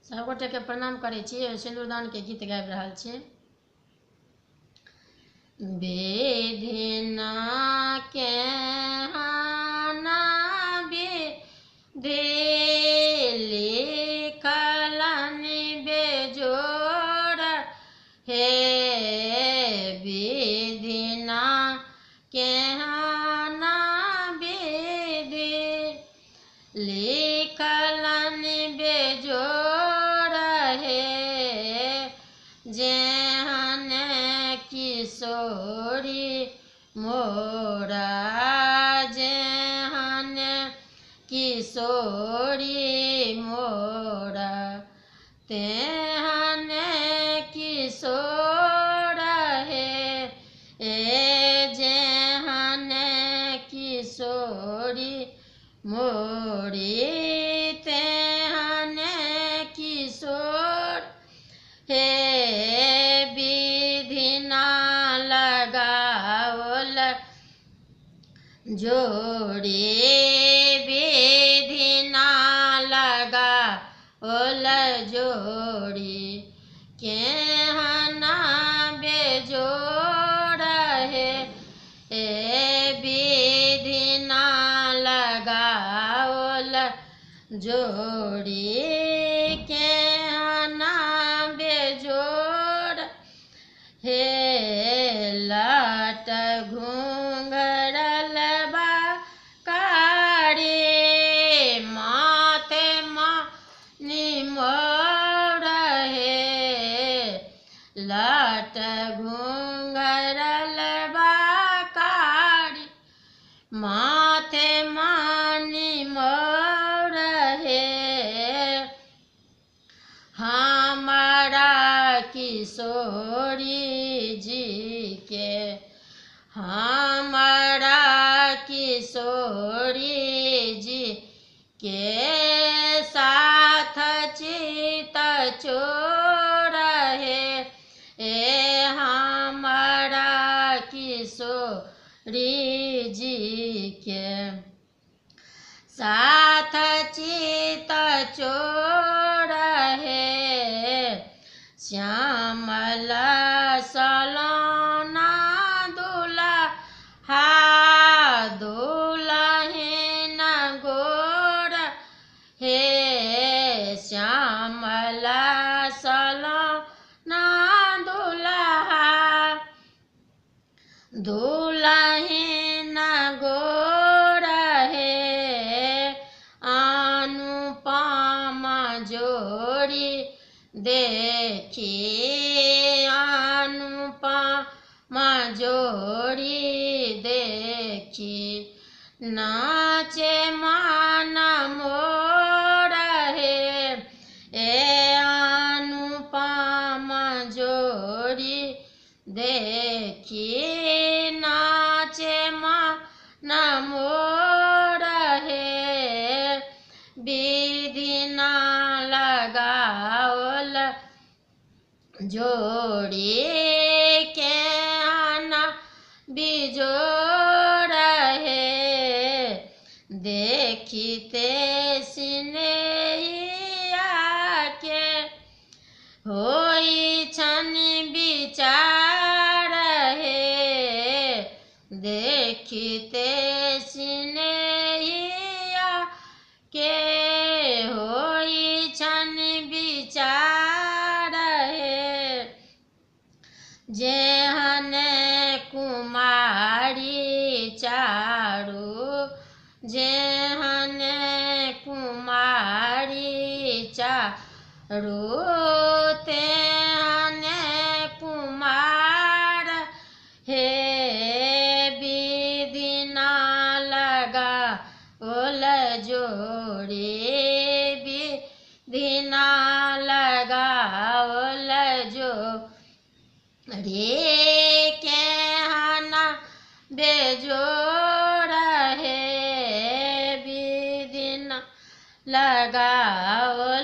सब गोटे के प्रणाम करै छी। सिंदूरदान के गीत गाबि रहल छी। बेधिना के हाना विधि लिखलन बेजोड़ हे विधिना के हाना विधि लिखलन बेजोड़ हे जेहन किशोरी मोरा जेहन किशोरी मोरा तेहन किशोर हे जेहन किशोरी मोरी तेहन किशोर हे विधिना लगाओल जोड़ी विधिना लगाओल जोड़ी केहना बेजोड़ हे विधिना लगाओल जोड़ी केहना बेजोड़ हे लट घुंघरल बा कारी माथे मणि मोर हे लट घुंघरल बा कारी माथे मणि मोर हे हमारा किशोरी जी के हमारा किशोरी जी के साथ चित चोर हे हमारा किशोरी जी के साथ चित चोर हे श्यामल सलोना दुल्हा दुल्हन गोर हे श्यामल सलोना दुल्हा दुल्हन गोर हे अनुपम जोड़ी देखी अनुपम जोड़ी देखी नाचे मन मोर हे अनुपम जोड़ी देखी नाचे मन मोर हे विधिना लगाओल जोड़ी केहना बिजोड़ हे देखिते सिनेहिया के होई छन विचार हे देखिते सिनेहिया के होई छन विचार हे जेहन कुमारी चारू जेहन कुमारी चारू तेहन कुमार हे विधिना लगाओल जोड़ी विधिना लगाओल जोड़ी केहना बेजोड़ हे विधिना लगाओल